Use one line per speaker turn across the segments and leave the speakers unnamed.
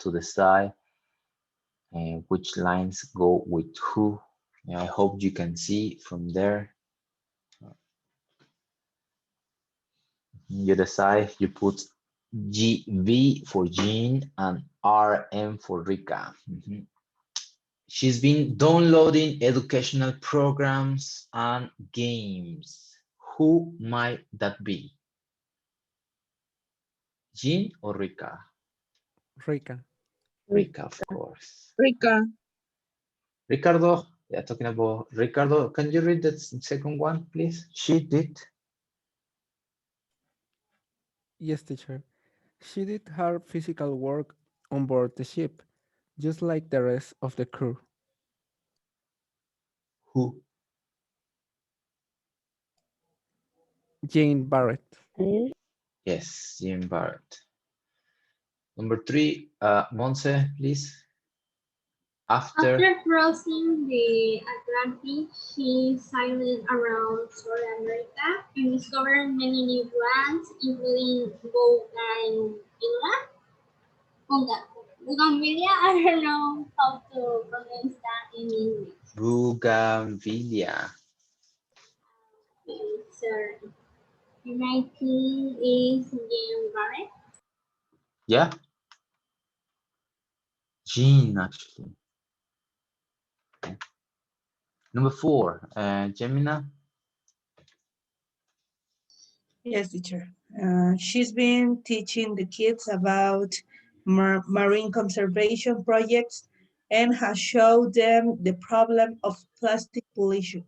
to decide which lines go with who. I hope you can see from there. You decide, you put GV for Jean and RM for Rika. She's been downloading educational programs and games. Who might that be? Jean or Rika?
Rika.
Rika, of course.
Rika.
Ricardo, yeah, talking about Ricardo, can you read the second one, please? She did.
Yes, teacher. She did her physical work on board the ship, just like the rest of the crew.
Who?
Jane Barrett.
Yes, Jean Barrett. Number 3, Monse, please. After
After crossing the Atlantic, she sailed around South America and discovered many new plants, including bougainvillea. I don't know how to pronounce that in English.
Bougainvillea.
Okay, so my team is Jane Barrett.
Yeah, Jean, actually. Okay. Number 4, Gemina.
Yes, teacher. She's been teaching the kids about marine conservation projects and has showed them the problem of plastic pollution.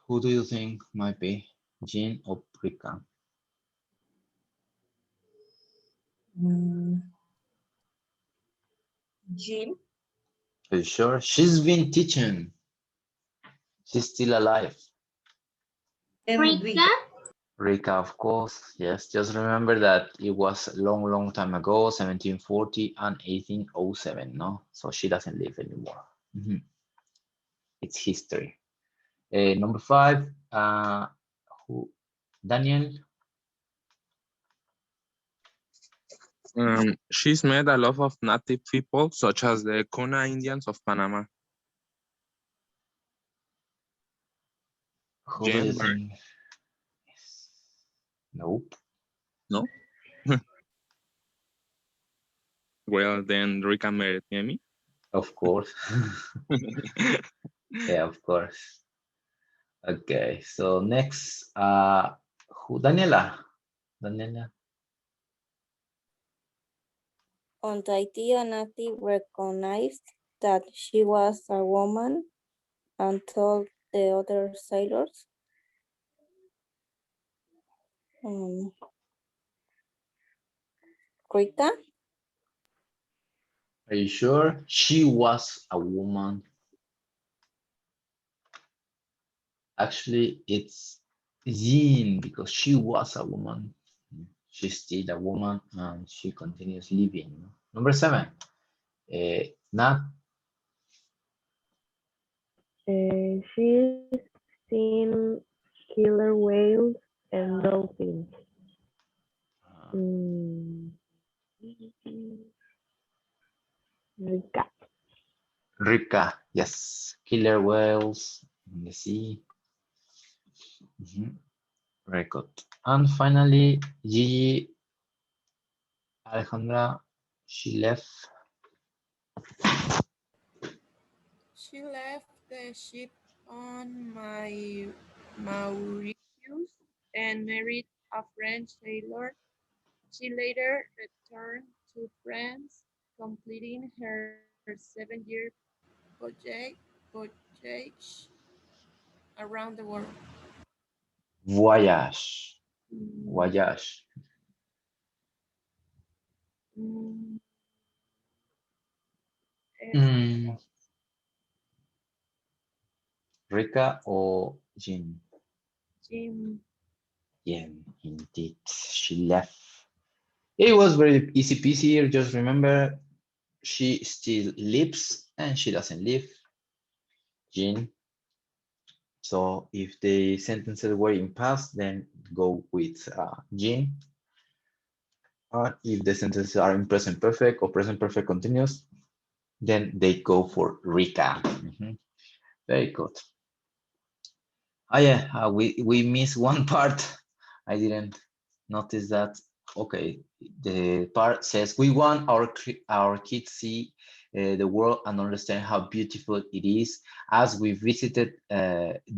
Who do you think might be? Jean or Rika?
Mm, Jean?
Are you sure? She's been teaching. She's still alive.
And
Rika?
Rika, of course. Yes, just remember that it was a long, long time ago, 1740 and 1807, no? So she doesn't live anymore. It's history. Number 5, who? Daniel.
She's met a lot of native people, such as the Kuna Indians of Panama.
Who do
Jane
you
Barrett.
think? Yes. Nope.
No? Well, then Rika married Amy.
Of course. Yeah, of course. Okay, so next, who? Daniela. Daniela.
On Tahiti, a native recognized that she was a woman and told the other sailors. Rita?
Are you sure? She was a woman. Actually, it's Jean because she was a woman. She's still a woman and she continues living. Number 7, Nat.
She's seen killer whales and dolphins. Mm, Rika.
Rika, yes. Killer whales in the sea. Very good. And finally, Gigi Alejandra, she left.
She left the ship on Mauritius and married a French sailor. She later returned to France, completing her 7-year voyage around the world.
Voyage.
Mm,
Voyage.
mm,
Mm, Rika or Jean?
Jim.
Yeah, indeed. She left. It was very easy peasy. Just remember, she still lives and she doesn't live. Jean. So if the sentences were in past, then go with Jean. If the sentences are in present perfect or present perfect continuous, then they go for Rika. Very good. Oh yeah, we missed one part. I didn't notice that. Okay, the part says we want our kids see the world and understand how beautiful it is. As we visited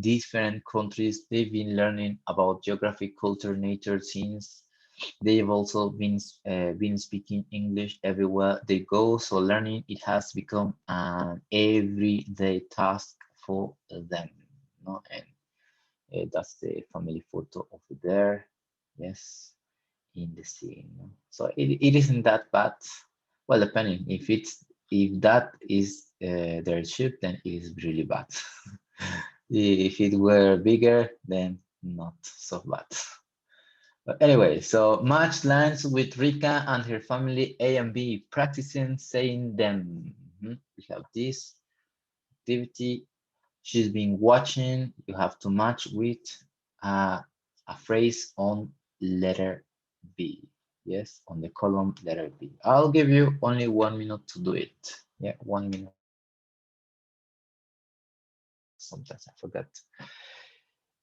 different countries, they've been learning about geography, culture, nature, science. They've also been speaking English everywhere they go. So learning it has become an everyday task for them. No? And that's the family photo over there. Yes, in the scene. So it isn't that bad. Well, depending if that is their ship, then it is really bad. If it were bigger, then not so bad. But anyway, so match lines with Rika and her family A and B, practicing saying them. We have this activity. She's been watching. You have to match with a phrase on letter B. Yes, on the column letter B. I'll give you only 1 minute to do it. Yeah, 1 minute. Sometimes I forget.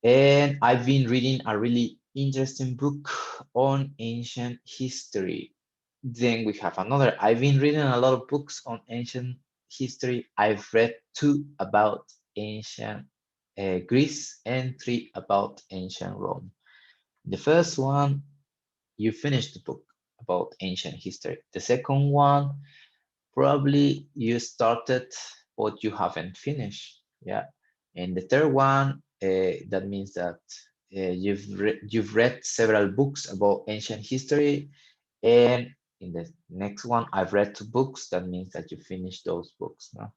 And I've been reading a really interesting book on ancient history. Then we have another. I've been reading a lot of books on ancient history. I've read 2 about ancient Greece and 3 about ancient Rome. The first one, you finished the book about ancient history. The second one, probably you started but you haven't finished. Yeah. And the third one, that means that you've read several books about ancient history, and in the next one, I've read 2 books. That means that you finished those books. No?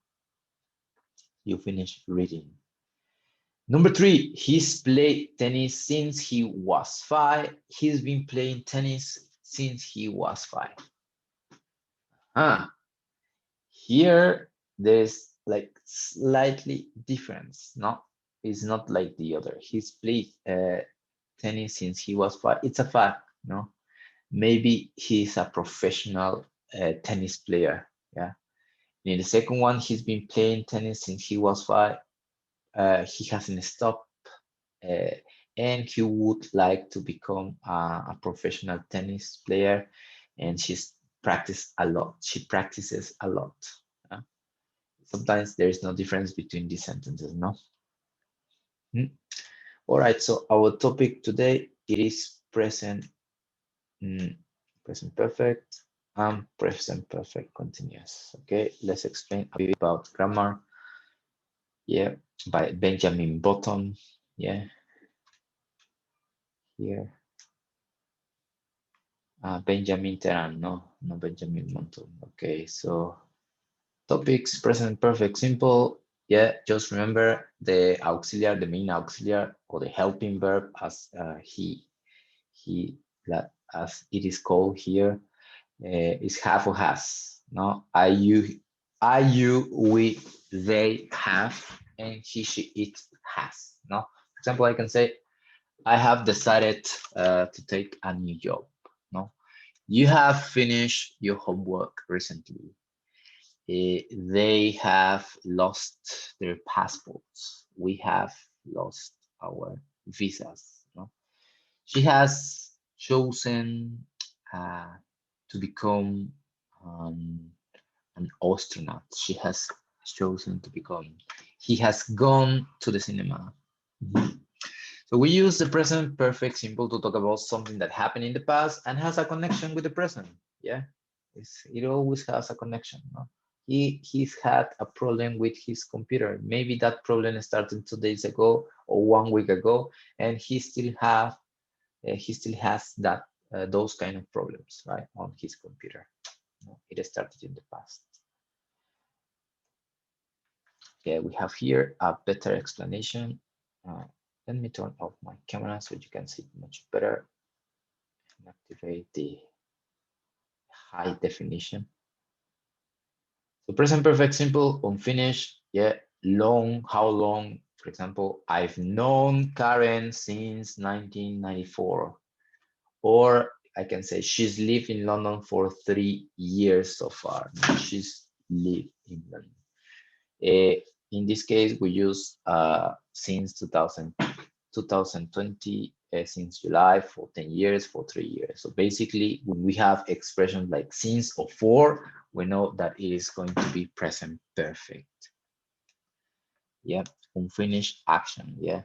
You finished reading. Number 3, he's played tennis since he was 5. He's been playing tennis since he was 5. Here, there's like slightly difference. No, it's not like the other. He's played tennis since he was 5. It's a fact. No, maybe he's a professional tennis player. Yeah. In the second one, he's been playing tennis since he was 5. He hasn't stopped, and he would like to become a professional tennis player, and she's practiced a lot. She practices a lot. Sometimes there is no difference between these sentences, no? All right, so our topic today, it is present perfect and present perfect continuous. Okay, let's explain a bit about grammar. Yeah, by Benjamin Button. Yeah, here. Benjamin Teran, no Benjamin Button. Okay, so topics, present perfect simple. Yeah, just remember the auxiliary, the main auxiliary, or the helping verb, as as it is called here, is have or has. No, you, we, they have, and he, she, it has. No, for example, I can say, I have decided to take a new job. No, you have finished your homework recently. They have lost their passports. We have lost our visas. No? She has chosen to become an astronaut. She has chosen to become. He has gone to the cinema. So we use the present perfect simple to talk about something that happened in the past and has a connection with the present. Yeah, it always has a connection. No? He's had a problem with his computer. Maybe that problem started 2 days ago or 1 week ago, and he still has that those kind of problems, right, on his computer. It started in the past. Okay, we have here a better explanation. Let me turn off my camera so you can see it much better and activate the high definition. So present perfect simple, unfinished, yeah, long, how long? For example, I've known Karen since 1994. Or I can say she's lived in London for 3 years so far. She's lived in London. In this case, we use since 2020, since July for 10 years, for 3 years. So basically, when we have expressions like since or for, we know that it is going to be present perfect. Yeah, unfinished action. Yeah,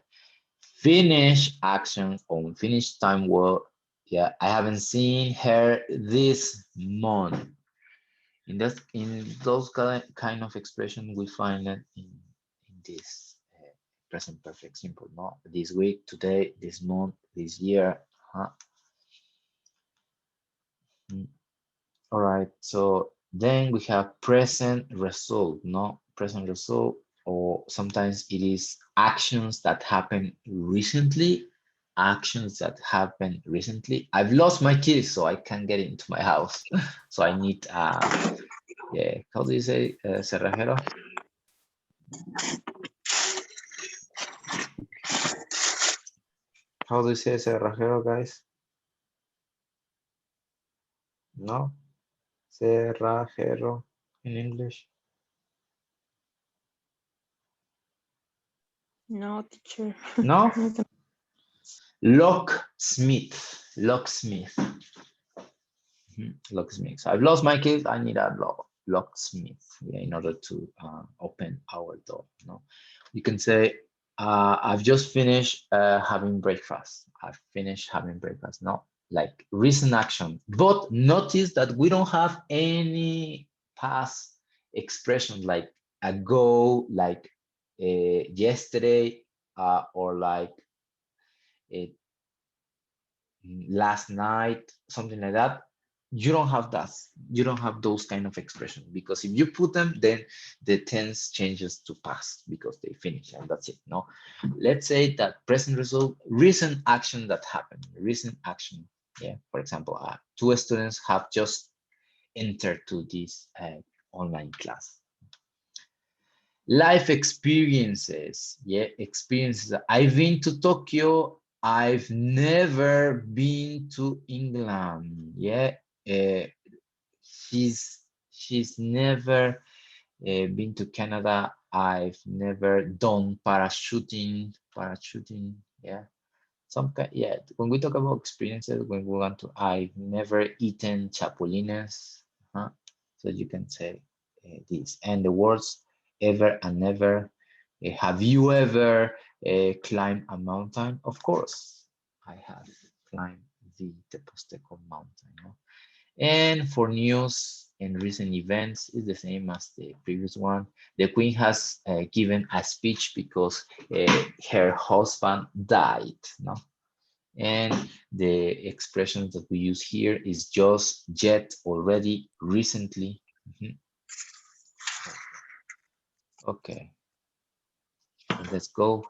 finish action, unfinished time work. Yeah, I haven't seen her this month. In those kind of expression, we find it in this present perfect simple. No, this week, today, this month, this year. All right. So then we have present result. No, present result, or sometimes it is actions that happen recently. Actions that happen recently. I've lost my keys, so I can't get into my house. So I need yeah, how do you say cerrajero? How do you say cerrajero, guys? No? Cerrajero in English?
No, teacher.
No? Locksmith. Locksmith. Locksmith. So I've lost my keys. I need a locksmith, yeah, in order to open our door. No, you can say I've just finished having breakfast. I've finished having breakfast. No, like recent action. But notice that we don't have any past expression like ago, like yesterday, or like last night, something like that. You don't have that. You don't have those kind of expressions, because if you put them, then the tense changes to past because they finish, and that's it. No, let's say that present result, recent action that happened, recent action. Yeah, for example, 2 students have just entered to this online class. Life experiences. Yeah, experiences. I've been to Tokyo. I've never been to England. Yeah, she's never been to Canada. I've never done parachuting. Yeah, some kind. Yeah, when we talk about experiences, when we want to, I've never eaten chapulines. So you can say this, and the words ever and never. Have you ever climbed a mountain? Of course, I have climbed the Teposteco mountain. No? And for news and recent events, it's the same as the previous one. The Queen has given a speech because her husband died. No? And the expression that we use here is just, yet, already, recently. Okay. Let's go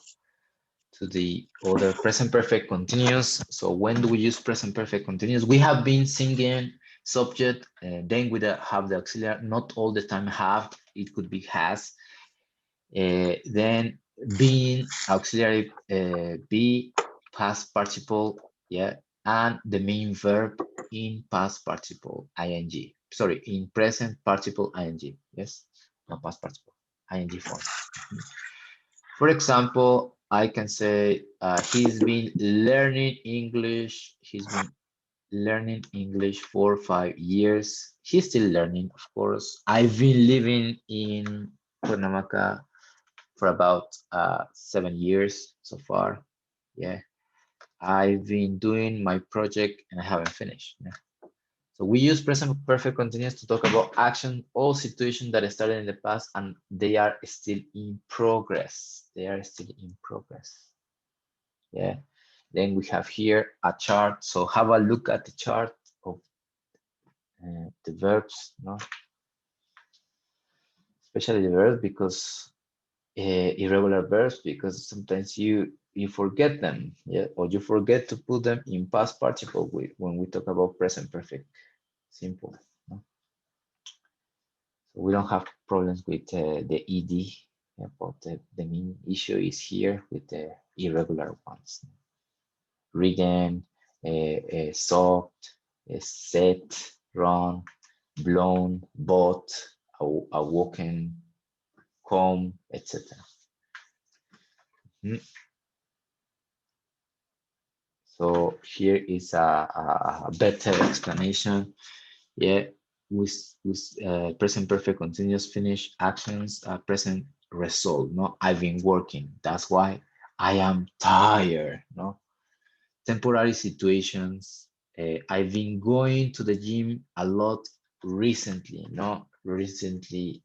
to the other present perfect continuous. So when do we use present perfect continuous? We have been singing subject, then we have the auxiliary, not all the time have, it could be has. Then being, auxiliary be, past participle, yeah, and the main verb in past participle, ing. Sorry, in present participle, ing, yes, not past participle, ing form. For example, I can say he's been learning English. He's been learning English for 5 years. He's still learning, of course. I've been living in Cuernavaca for about 7 years so far. Yeah, I've been doing my project and I haven't finished. Yeah. So we use present perfect continuous to talk about action or situation that started in the past and they are still in progress. They are still in progress. Yeah. Then we have here a chart. So have a look at the chart of the verbs, no? Especially the verbs, because irregular verbs, because sometimes you forget them, yeah, or you forget to put them in past participle when we talk about present perfect simple. No? So we don't have problems with the ed, yeah, but the main issue is here with the irregular ones. Reading, soaked, set, run, blown, bought, awoken, come, etc. So here is a better explanation. Yeah, with present perfect continuous finish actions, present result. No, I've been working. That's why I am tired. No, temporary situations. I've been going to the gym a lot recently. No, recently,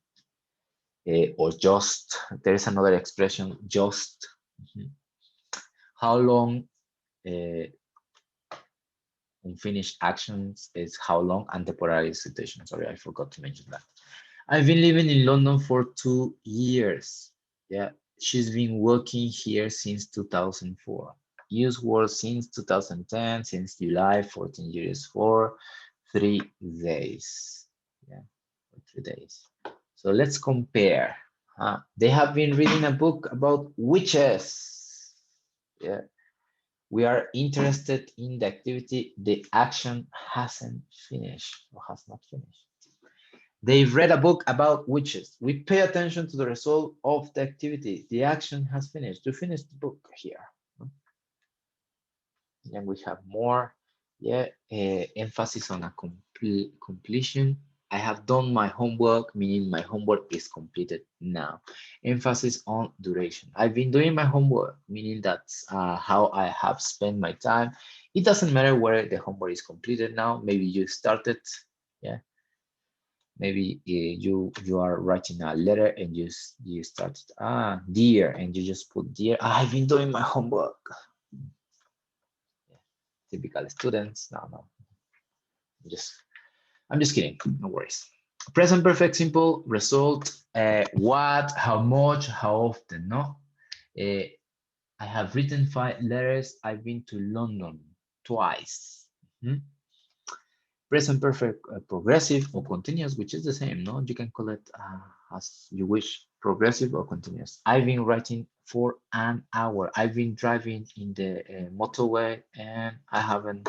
or just. There's another expression. Just. How long? Unfinished actions is how long, and temporary situation. Sorry, I forgot to mention that. I've been living in London for 2 years. Yeah, she's been working here since 2004. Use word since 2010, since July, 14 years for 3 days. Yeah, for 3 days. So let's compare. They have been reading a book about witches. Yeah, we are interested in the activity. The action hasn't finished or has not finished. They've read a book about witches. We pay attention to the result of the activity. The action has finished. You finished the book here. Then we have more. Yeah, emphasis on a completion. I have done my homework, meaning my homework is completed now. Emphasis on duration. I've been doing my homework, meaning that's how I have spent my time. It doesn't matter where the homework is completed now. Maybe you started, yeah. Maybe you are writing a letter and you started, dear, and you just put dear. I've been doing my homework. Yeah. Typical students. No. I'm just kidding. No worries. Present perfect simple result. What, how much, how often? No. I have written 5 letters. I've been to London twice. Present perfect progressive or continuous, which is the same. No, you can call it as you wish, progressive or continuous. I've been writing for an hour. I've been driving in the motorway and I haven't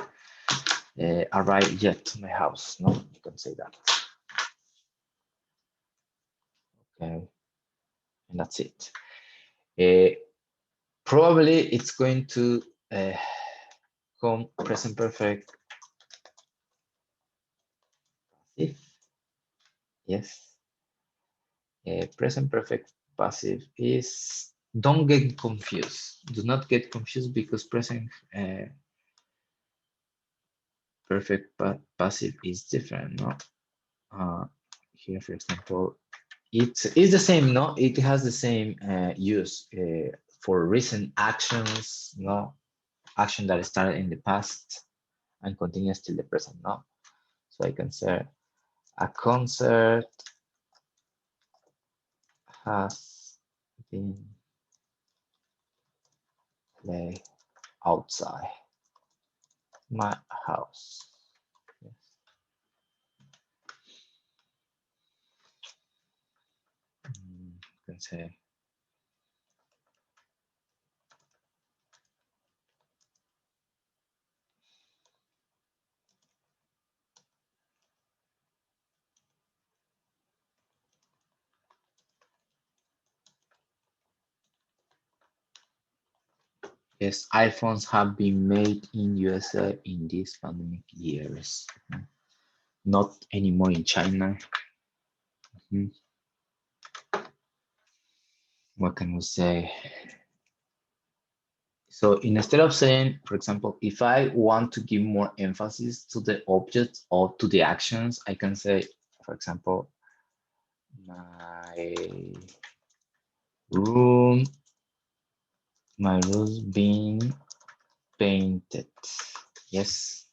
arrived yet to my house. No, you can say that. Okay, and that's it. Probably it's going to come present perfect. If yes, present perfect passive is, don't get confused. Do not get confused because present perfect passive is different. No, here for example, it's the same. No, it has the same use for recent actions. No, action that started in the past and continues till the present. No, so I can say a concert has been played outside my house. Yes. You can say yes, iPhones have been made in USA in these pandemic years. Not anymore in China. What can we say? So instead of saying, for example, if I want to give more emphasis to the objects or to the actions, I can say, for example, my room's being painted. Yes.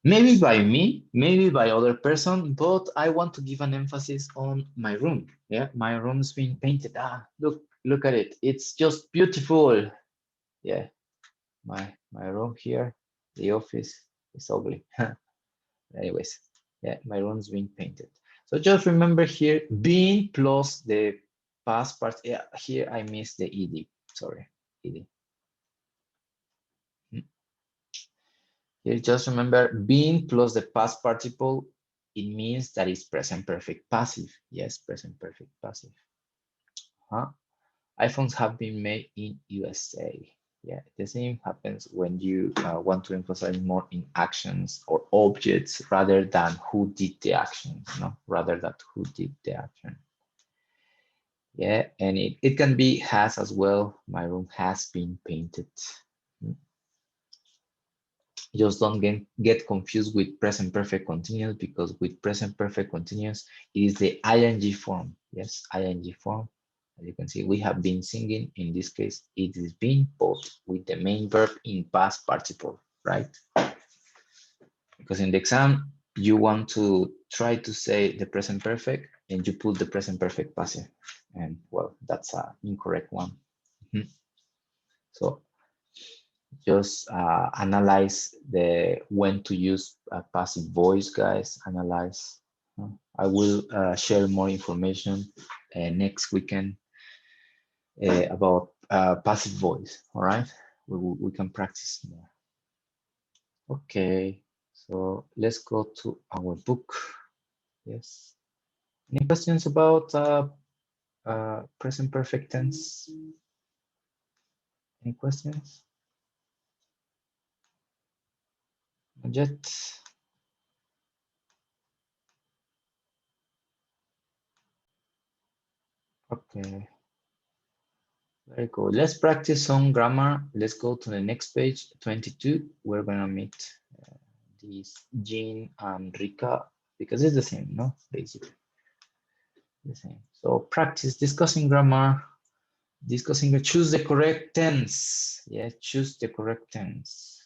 Maybe by me, maybe by other person, but I want to give an emphasis on my room. Yeah, my room's being painted. Look at it. It's just beautiful. Yeah, my room here, the office is ugly. Anyways, yeah, my room's being painted. So just remember here, being plus the past part. Yeah, here I missed the ed. Sorry, ed. Here, just remember, been plus the past participle, it means that it's present perfect passive. Yes, present perfect passive. Huh? iPhones have been made in USA. Yeah, the same happens when you want to emphasize more in actions or objects rather than who did the action, no, rather than who did the action. Yeah, and it can be has as well. My room has been painted. Just don't get confused with present perfect continuous, because with present perfect continuous, it is the ing form. Yes, ing form. As you can see, we have been singing. In this case, it is being both with the main verb in past participle, right? Because in the exam, you want to try to say the present perfect and you put the present perfect passive. And well, that's an incorrect one. So just analyze the when to use passive voice, guys. Analyze. I will share more information next weekend about passive voice. All right, we can practice more. Okay, so let's go to our book. Yes. Any questions about present perfect tense? Any questions? Not yet. Okay. Very good. Let's practice some grammar. Let's go to the next page, 22. We're gonna meet these Jean and Rika because it's the same, no? Basically, the same. So practice discussing grammar, choose the correct tense. Yeah, choose the correct tense.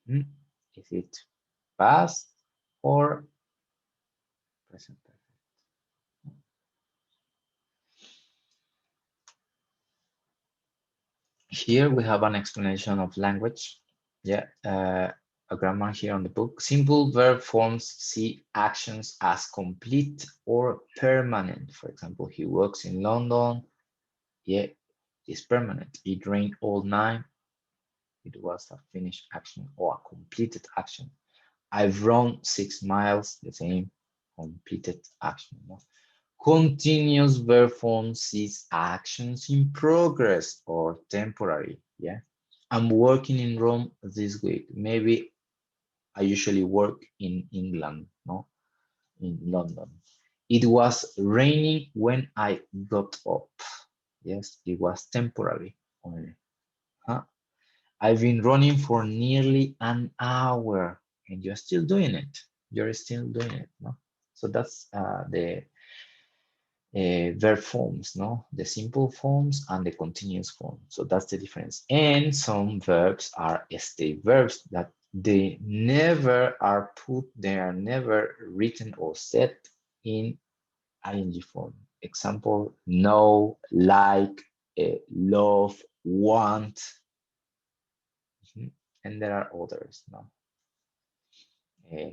Is it past or present perfect? Here we have an explanation of language. Yeah, a grammar here on the book. Simple verb forms see actions as complete or permanent. For example, he works in London. Yeah, it's permanent. It rained all night. It was a finished action or a completed action. I've run 6 miles, the same completed action. No? Continuous verb form sees actions in progress or temporary. Yeah, I'm working in Rome this week. Maybe I usually work in England, no, in London. It was raining when I got up. Yes, it was temporary only. Huh? I've been running for nearly an hour, and you're still doing it. You're still doing it, no? So that's the verb forms, no? The simple forms and the continuous form. So that's the difference. And some verbs are state verbs that they never are put, they are never written or set in ing form. Example, know, like, love, want, and there are others, no?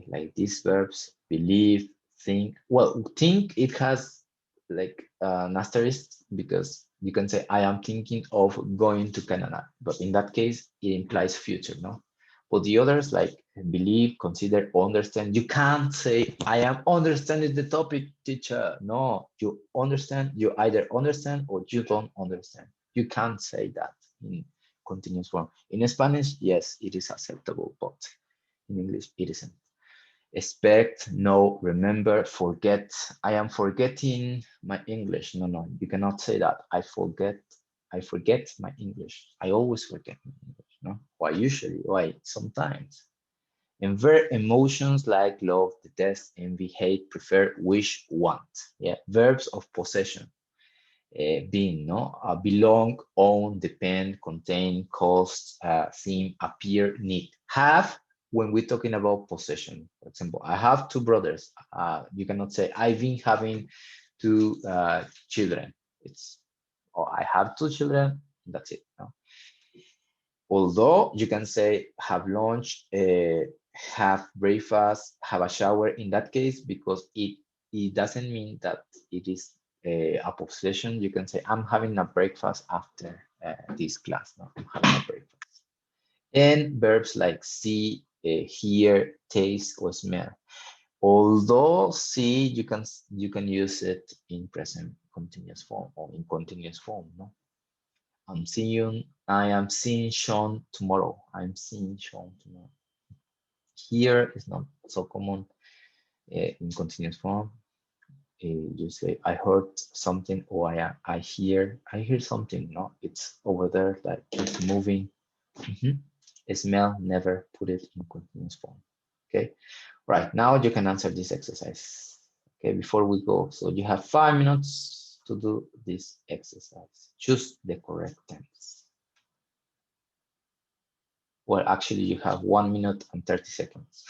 Like these verbs, believe, think. Well, think, it has like an asterisk because you can say I am thinking of going to Canada, but in that case it implies future, no? But the others like believe, consider, understand, you can't say I am understanding the topic, teacher. No, you understand, you either understand or you don't understand. You can't say that in continuous form. In Spanish, yes, it is acceptable, but in English it isn't. Expect, know, remember, forget. I am forgetting my English. No, you cannot say that. I forget my English. I always forget my English. No, why usually? Why sometimes? And verb emotions like love, detest, envy, hate, prefer, wish, want. Yeah, verbs of possession. Being, no, belong, own, depend, contain, cost, seem, appear, need. Have, when we're talking about possession. For example, I have 2 brothers. You cannot say I've been having 2 children. It's, oh, I have 2 children. That's it. No? Although you can say have lunch, have breakfast, have a shower in that case, because it doesn't mean that it is a possession. You can say I'm having a breakfast after this class. No, I'm having a breakfast. And verbs like see, hear, taste, or smell. Although see, you can use it in present continuous form or in continuous form. No, I am seeing Sean tomorrow. I'm seeing Sean tomorrow. Here is not so common in continuous form. You say I heard something, or I hear something. No, it's over there, like it's moving. Smell, never put it in continuous form. Okay, right, now you can answer this exercise. Okay, before we go, so you have 5 minutes to do this exercise. Choose the correct tense. Well, actually you have 1 minute and 30 seconds.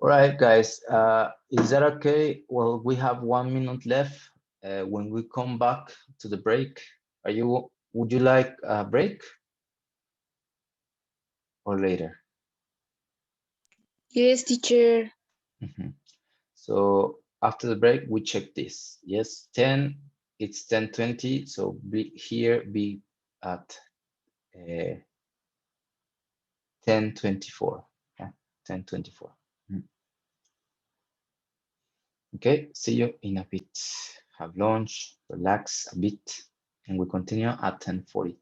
All right, guys, is that okay? Well, we have 1 minute left. When we come back to the break, would you like a break or later?
Yes, teacher.
So after the break, we check this. Yes, 10, it's 10:20. So be at 10:24. Yeah, 10:24. Okay, see you in a bit. Have lunch, relax a bit, and we continue at 10:40.